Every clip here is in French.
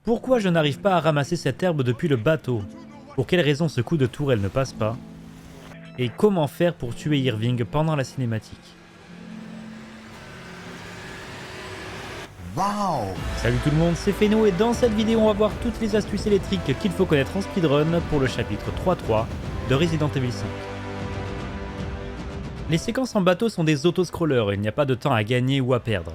Pourquoi je n'arrive pas à ramasser cette herbe depuis le bateau? Pour quelle raison ce coup de tourelle ne passe pas? Et comment faire pour tuer Irving pendant la cinématique? Wow! Salut tout le monde, c'est Feno et dans cette vidéo on va voir toutes les astuces et les tricks qu'il faut connaître en speedrun pour le chapitre 3.3 de Resident Evil 5. Les séquences en bateau sont des autoscrollers et il n'y a pas de temps à gagner ou à perdre.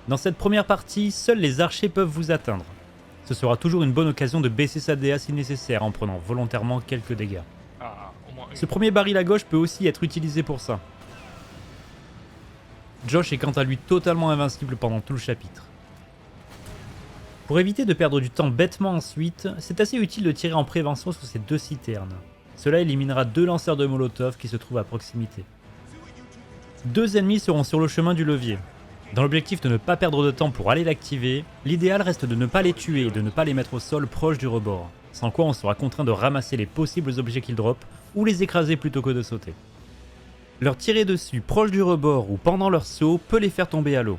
Dans cette première partie, seuls les archers peuvent vous atteindre. Ce sera toujours une bonne occasion de baisser sa DA si nécessaire en prenant volontairement quelques dégâts. Ce premier baril à gauche peut aussi être utilisé pour ça. Josh est quant à lui totalement invincible pendant tout le chapitre. Pour éviter de perdre du temps bêtement ensuite, c'est assez utile de tirer en prévention sur ces deux citernes. Cela éliminera deux lanceurs de Molotov qui se trouvent à proximité. Deux ennemis seront sur le chemin du levier. Dans l'objectif de ne pas perdre de temps pour aller l'activer, l'idéal reste de ne pas les tuer et de ne pas les mettre au sol proche du rebord, sans quoi on sera contraint de ramasser les possibles objets qu'ils droppent ou les écraser plutôt que de sauter. Leur tirer dessus proche du rebord ou pendant leur saut peut les faire tomber à l'eau.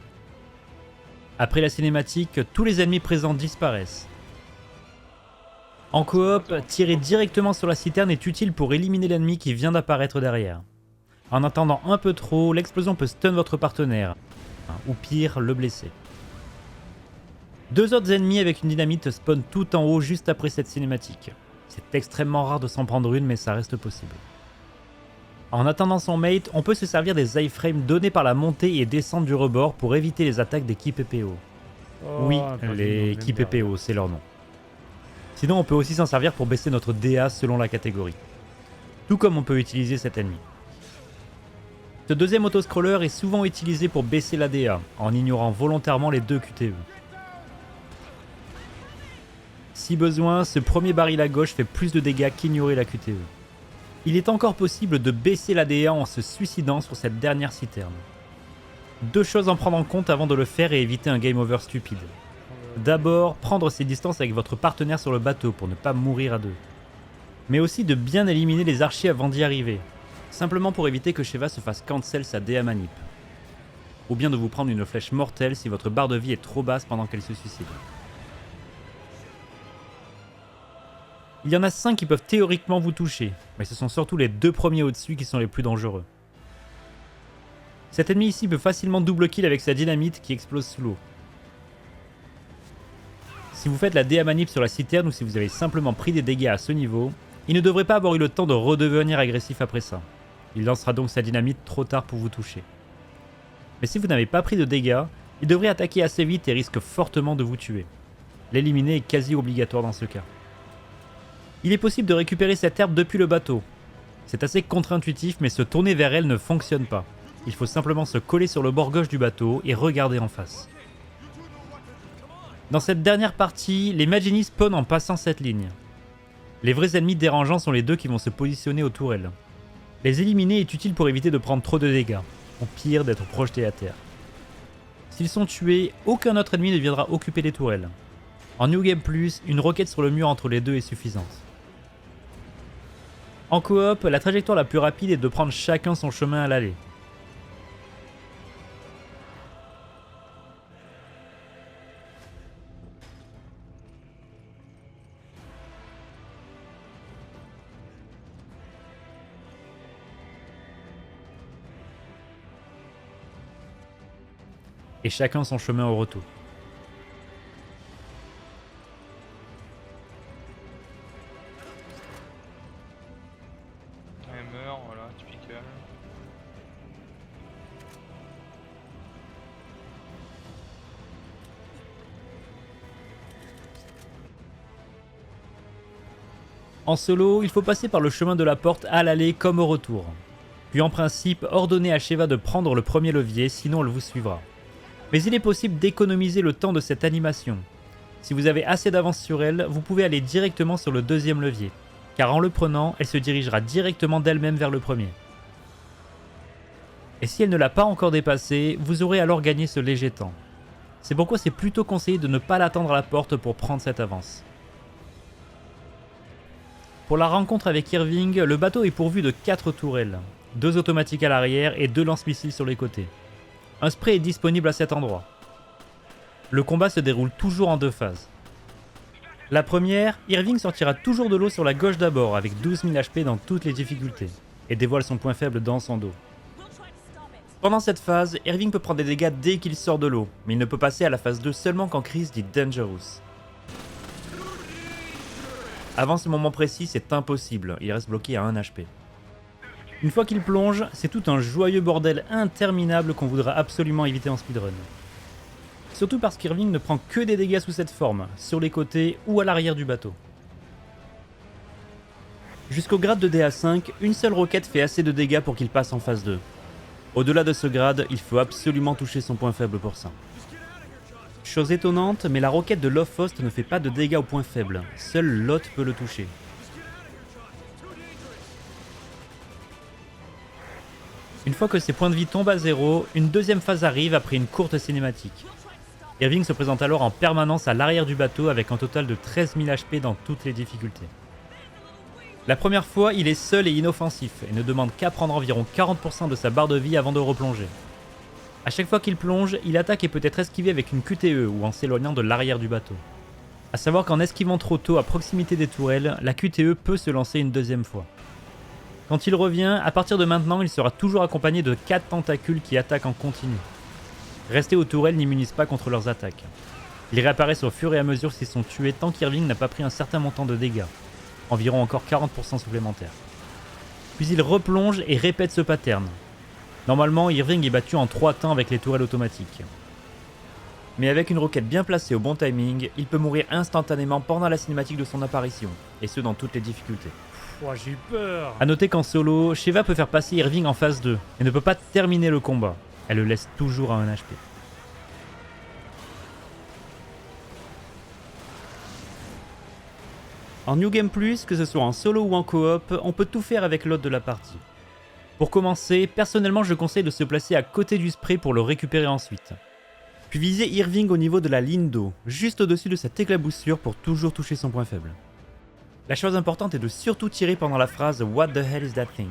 Après la cinématique, tous les ennemis présents disparaissent. En coop, tirer directement sur la citerne est utile pour éliminer l'ennemi qui vient d'apparaître derrière. En attendant un peu trop, l'explosion peut stun votre partenaire, ou pire, le blesser. Deux autres ennemis avec une dynamite spawnent tout en haut juste après cette cinématique. C'est extrêmement rare de s'en prendre une, mais ça reste possible. En attendant son mate, on peut se servir des iframes donnés par la montée et descente du rebord pour éviter les attaques des KPPO. Oui, les KPPO, c'est leur nom. Sinon, on peut aussi s'en servir pour baisser notre DA selon la catégorie. Tout comme on peut utiliser cet ennemi. Ce deuxième autoscroller est souvent utilisé pour baisser la DA, en ignorant volontairement les deux QTE. Si besoin, ce premier baril à gauche fait plus de dégâts qu'ignorer la QTE. Il est encore possible de baisser la DA en se suicidant sur cette dernière citerne. Deux choses à prendre en compte avant de le faire et éviter un game over stupide. D'abord, prendre ses distances avec votre partenaire sur le bateau pour ne pas mourir à deux. Mais aussi de bien éliminer les archers avant d'y arriver. Simplement pour éviter que Sheva se fasse cancel sa DA manip. Ou bien de vous prendre une flèche mortelle si votre barre de vie est trop basse pendant qu'elle se suicide. Il y en a 5 qui peuvent théoriquement vous toucher, mais ce sont surtout les deux premiers au-dessus qui sont les plus dangereux. Cet ennemi ici peut facilement double kill avec sa dynamite qui explose sous l'eau. Si vous faites la DA manip sur la citerne ou si vous avez simplement pris des dégâts à ce niveau, il ne devrait pas avoir eu le temps de redevenir agressif après ça. Il lancera donc sa dynamite trop tard pour vous toucher. Mais si vous n'avez pas pris de dégâts, il devrait attaquer assez vite et risque fortement de vous tuer. L'éliminer est quasi obligatoire dans ce cas. Il est possible de récupérer cette herbe depuis le bateau. C'est assez contre-intuitif mais se tourner vers elle ne fonctionne pas. Il faut simplement se coller sur le bord gauche du bateau et regarder en face. Dans cette dernière partie, les Magini spawnent en passant cette ligne. Les vrais ennemis dérangeants sont les deux qui vont se positionner aux tourelles. Les éliminer est utile pour éviter de prendre trop de dégâts, ou pire d'être projeté à terre. S'ils sont tués, aucun autre ennemi ne viendra occuper les tourelles. En New Game Plus, une roquette sur le mur entre les deux est suffisante. En coop, la trajectoire la plus rapide est de prendre chacun son chemin à l'aller. Et chacun son chemin au retour. Timer, voilà, typical. En solo, il faut passer par le chemin de la porte à l'aller comme au retour. Puis en principe, ordonnez à Sheva de prendre le premier levier, sinon elle vous suivra. Mais il est possible d'économiser le temps de cette animation. Si vous avez assez d'avance sur elle, vous pouvez aller directement sur le deuxième levier, car en le prenant, elle se dirigera directement d'elle-même vers le premier. Et si elle ne l'a pas encore dépassé, vous aurez alors gagné ce léger temps. C'est pourquoi c'est plutôt conseillé de ne pas l'attendre à la porte pour prendre cette avance. Pour la rencontre avec Irving, le bateau est pourvu de 4 tourelles, 2 automatiques à l'arrière et 2 lance-missiles sur les côtés. Un spray est disponible à cet endroit. Le combat se déroule toujours en 2 phases. La première, Irving sortira toujours de l'eau sur la gauche d'abord avec 12 000 HP dans toutes les difficultés, et dévoile son point faible dans son dos. Pendant cette phase, Irving peut prendre des dégâts dès qu'il sort de l'eau, mais il ne peut passer à la phase 2 seulement quand Chris dit Dangerous. Avant ce moment précis, c'est impossible, il reste bloqué à 1 HP. Une fois qu'il plonge, c'est tout un joyeux bordel interminable qu'on voudra absolument éviter en speedrun. Surtout parce qu'Irving ne prend que des dégâts sous cette forme, sur les côtés ou à l'arrière du bateau. Jusqu'au grade de DA5, une seule roquette fait assez de dégâts pour qu'il passe en phase 2. Au-delà de ce grade, il faut absolument toucher son point faible pour ça. Chose étonnante, mais la roquette de Lofthost ne fait pas de dégâts au point faible, seul Lot peut le toucher. Une fois que ses points de vie tombent à 0, une deuxième phase arrive après une courte cinématique. Irving se présente alors en permanence à l'arrière du bateau avec un total de 13 000 HP dans toutes les difficultés. La première fois, il est seul et inoffensif et ne demande qu'à prendre environ 40% de sa barre de vie avant de replonger. A chaque fois qu'il plonge, il attaque et peut être esquivé avec une QTE ou en s'éloignant de l'arrière du bateau. A savoir qu'en esquivant trop tôt à proximité des tourelles, la QTE peut se lancer une deuxième fois. Quand il revient, à partir de maintenant, il sera toujours accompagné de 4 tentacules qui attaquent en continu. Rester aux tourelles n'immunise pas contre leurs attaques. Ils réapparaissent au fur et à mesure s'ils sont tués tant qu'Irving n'a pas pris un certain montant de dégâts, environ encore 40% supplémentaires. Puis il replonge et répète ce pattern. Normalement, Irving est battu en 3 temps avec les tourelles automatiques. Mais avec une roquette bien placée au bon timing, il peut mourir instantanément pendant la cinématique de son apparition, et ce dans toutes les difficultés. Oh, j'ai eu peur. A noter qu'en solo, Sheva peut faire passer Irving en phase 2, et ne peut pas terminer le combat. Elle le laisse toujours à 1 HP. En New Game Plus, que ce soit en solo ou en coop, on peut tout faire avec l'hôte de la partie. Pour commencer, personnellement je conseille de se placer à côté du spray pour le récupérer ensuite. Puis viser Irving au niveau de la ligne d'eau, juste au-dessus de cette éclaboussure pour toujours toucher son point faible. La chose importante est de surtout tirer pendant la phrase What the hell is that thing?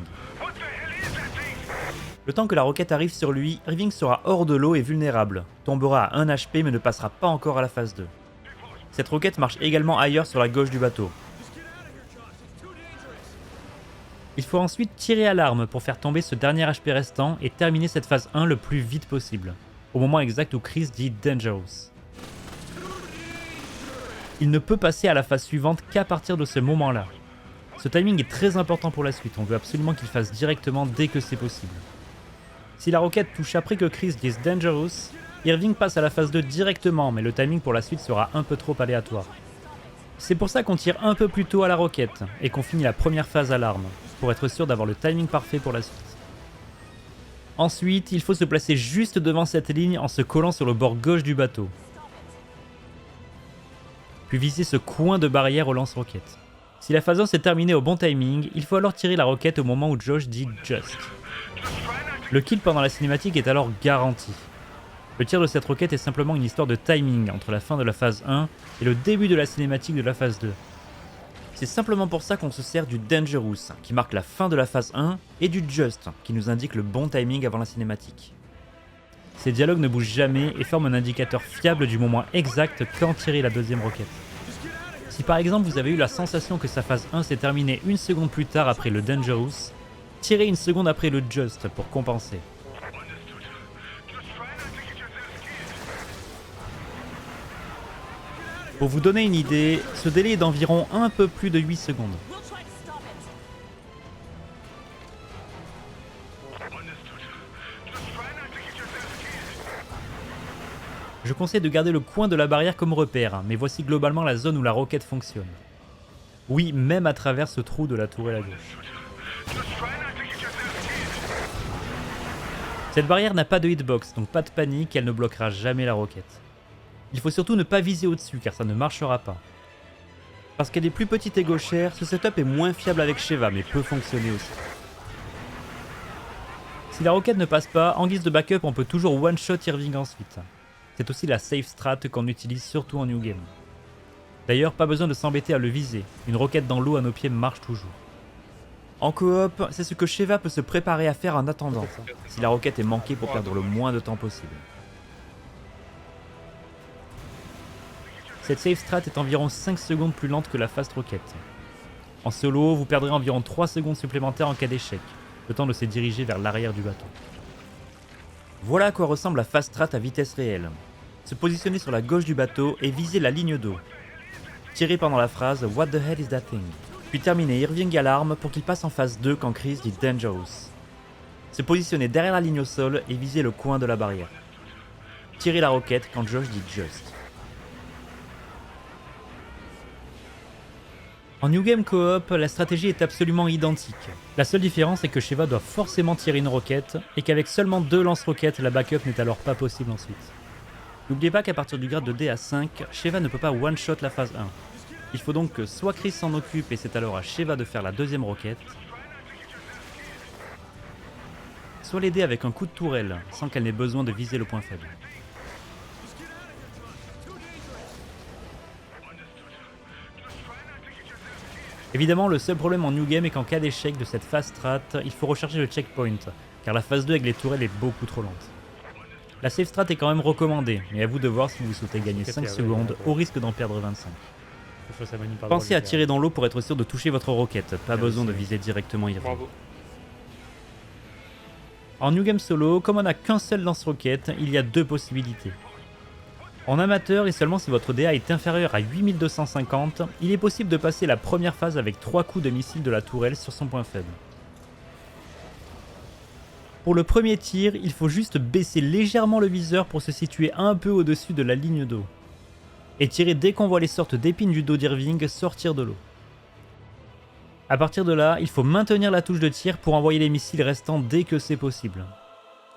Le temps que la roquette arrive sur lui, Irving sera hors de l'eau et vulnérable, tombera à 1 HP mais ne passera pas encore à la phase 2. Cette roquette marche également ailleurs sur la gauche du bateau. Il faut ensuite tirer à l'arme pour faire tomber ce dernier HP restant et terminer cette phase 1 le plus vite possible, au moment exact où Chris dit Dangerous. Il ne peut passer à la phase suivante qu'à partir de ce moment-là. Ce timing est très important pour la suite, on veut absolument qu'il fasse directement dès que c'est possible. Si la roquette touche après que Chris dise Dangerous, Irving passe à la phase 2 directement, mais le timing pour la suite sera un peu trop aléatoire. C'est pour ça qu'on tire un peu plus tôt à la roquette, et qu'on finit la première phase à l'arme, pour être sûr d'avoir le timing parfait pour la suite. Ensuite, il faut se placer juste devant cette ligne en se collant sur le bord gauche du bateau. Puis viser ce coin de barrière au lance-roquette. Si la phase 1 s'est terminée au bon timing, il faut alors tirer la roquette au moment où Josh dit Just. Le kill pendant la cinématique est alors garanti. Le tir de cette roquette est simplement une histoire de timing entre la fin de la phase 1 et le début de la cinématique de la phase 2. C'est simplement pour ça qu'on se sert du Dangerous, qui marque la fin de la phase 1, et du Just, qui nous indique le bon timing avant la cinématique. Ces dialogues ne bougent jamais et forment un indicateur fiable du moment exact quand tirer la deuxième roquette. Si par exemple vous avez eu la sensation que sa phase 1 s'est terminée 1 seconde plus tard après le Dangerous, tirez 1 seconde après le Just pour compenser. Pour vous donner une idée, ce délai est d'environ un peu plus de 8 secondes. Je conseille de garder le coin de la barrière comme repère, mais voici globalement la zone où la roquette fonctionne. Oui, même à travers ce trou de la tourelle à gauche. Cette barrière n'a pas de hitbox, donc pas de panique, elle ne bloquera jamais la roquette. Il faut surtout ne pas viser au-dessus car ça ne marchera pas. Parce qu'elle est plus petite et gauchère, ce setup est moins fiable avec Sheva mais peut fonctionner aussi. Si la roquette ne passe pas, en guise de backup on peut toujours one-shot Irving ensuite. C'est aussi la safe strat qu'on utilise surtout en New Game. D'ailleurs, pas besoin de s'embêter à le viser, une roquette dans l'eau à nos pieds marche toujours. En coop, c'est ce que Sheva peut se préparer à faire en attendant, si la roquette est manquée pour perdre le moins de temps possible. Cette safe strat est environ 5 secondes plus lente que la fast rocket. En solo, vous perdrez environ 3 secondes supplémentaires en cas d'échec, le temps de se diriger vers l'arrière du bateau. Voilà à quoi ressemble la fast strat à vitesse réelle. Se positionner sur la gauche du bateau et viser la ligne d'eau. Tirer pendant la phrase « What the hell is that thing ?» Puis terminer Irving à l'arme pour qu'il passe en phase 2 quand Chris dit « Dangerous ». Se positionner derrière la ligne au sol et viser le coin de la barrière. Tirer la roquette quand Josh dit « Just ». En New Game Co-op, la stratégie est absolument identique. La seule différence est que Sheva doit forcément tirer une roquette, et qu'avec seulement 2 lance-roquettes, la backup n'est alors pas possible ensuite. N'oubliez pas qu'à partir du grade de D à 5, Sheva ne peut pas one-shot la phase 1. Il faut donc que soit Chris s'en occupe et c'est alors à Sheva de faire la deuxième roquette, soit l'aider avec un coup de tourelle, sans qu'elle n'ait besoin de viser le point faible. Évidemment, le seul problème en New Game est qu'en cas d'échec de cette phase strat, il faut recharger le checkpoint, car la phase 2 avec les tourelles est beaucoup trop lente. La safe strat est quand même recommandée, mais à vous de voir si vous souhaitez gagner 5 secondes au risque d'en perdre 25. Pensez à tirer dans l'eau pour être sûr de toucher votre roquette, pas besoin de viser directement Irving. En New Game Solo, comme on n'a qu'un seul lance-roquette, il y a 2 possibilités. En amateur et seulement si votre DA est inférieur à 8250, il est possible de passer la première phase avec 3 coups de missile de la tourelle sur son point faible. Pour le premier tir, il faut juste baisser légèrement le viseur pour se situer un peu au-dessus de la ligne d'eau. Et tirer dès qu'on voit les sortes d'épines du dos d'Irving sortir de l'eau. A partir de là, il faut maintenir la touche de tir pour envoyer les missiles restants dès que c'est possible.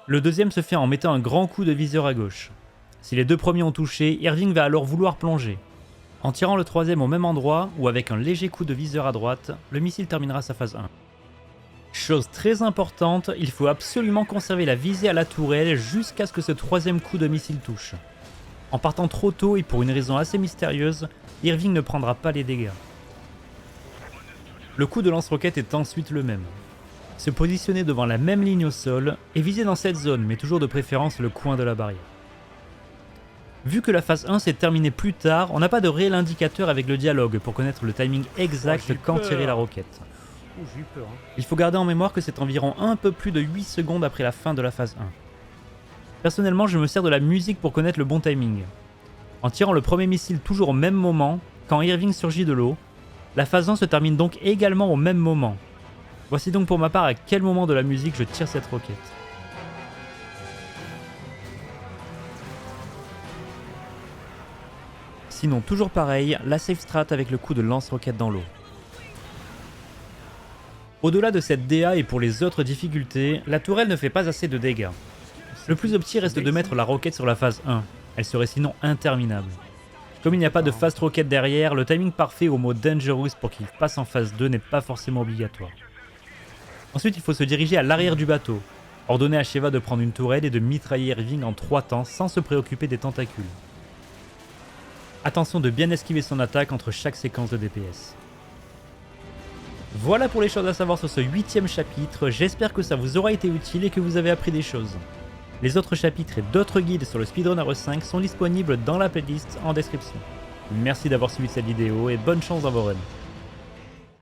Le deuxième se fait en mettant un grand coup de viseur à gauche. Si les 2 premiers ont touché, Irving va alors vouloir plonger. En tirant le troisième au même endroit, ou avec un léger coup de viseur à droite, le missile terminera sa phase 1. Chose très importante, il faut absolument conserver la visée à la tourelle jusqu'à ce que ce troisième coup de missile touche. En partant trop tôt et pour une raison assez mystérieuse, Irving ne prendra pas les dégâts. Le coup de lance-roquette est ensuite le même. Se positionner devant la même ligne au sol et viser dans cette zone, mais toujours de préférence le coin de la barrière. Vu que la phase 1 s'est terminée plus tard, on n'a pas de réel indicateur avec le dialogue pour connaître le timing exact quand tirer la roquette. J'ai eu peur. Il faut garder en mémoire que c'est environ un peu plus de 8 secondes après la fin de la phase 1. Personnellement, je me sers de la musique pour connaître le bon timing. En tirant le premier missile toujours au même moment, quand Irving surgit de l'eau, la phase 1 se termine donc également au même moment. Voici donc pour ma part à quel moment de la musique je tire cette roquette. Sinon, toujours pareil, la safe strat avec le coup de lance-roquette dans l'eau. Au-delà de cette DA et pour les autres difficultés, la tourelle ne fait pas assez de dégâts. Le plus opti reste de mettre la roquette sur la phase 1, elle serait sinon interminable. Comme il n'y a pas de fast rocket derrière, le timing parfait au mot Dangerous pour qu'il passe en phase 2 n'est pas forcément obligatoire. Ensuite, il faut se diriger à l'arrière du bateau, ordonner à Sheva de prendre une tourelle et de mitrailler Irving en 3 temps sans se préoccuper des tentacules. Attention de bien esquiver son attaque entre chaque séquence de DPS. Voilà pour les choses à savoir sur ce 8ème chapitre, j'espère que ça vous aura été utile et que vous avez appris des choses. Les autres chapitres et d'autres guides sur le Speedrunner 5 sont disponibles dans la playlist en description. Merci d'avoir suivi cette vidéo et bonne chance dans vos runs.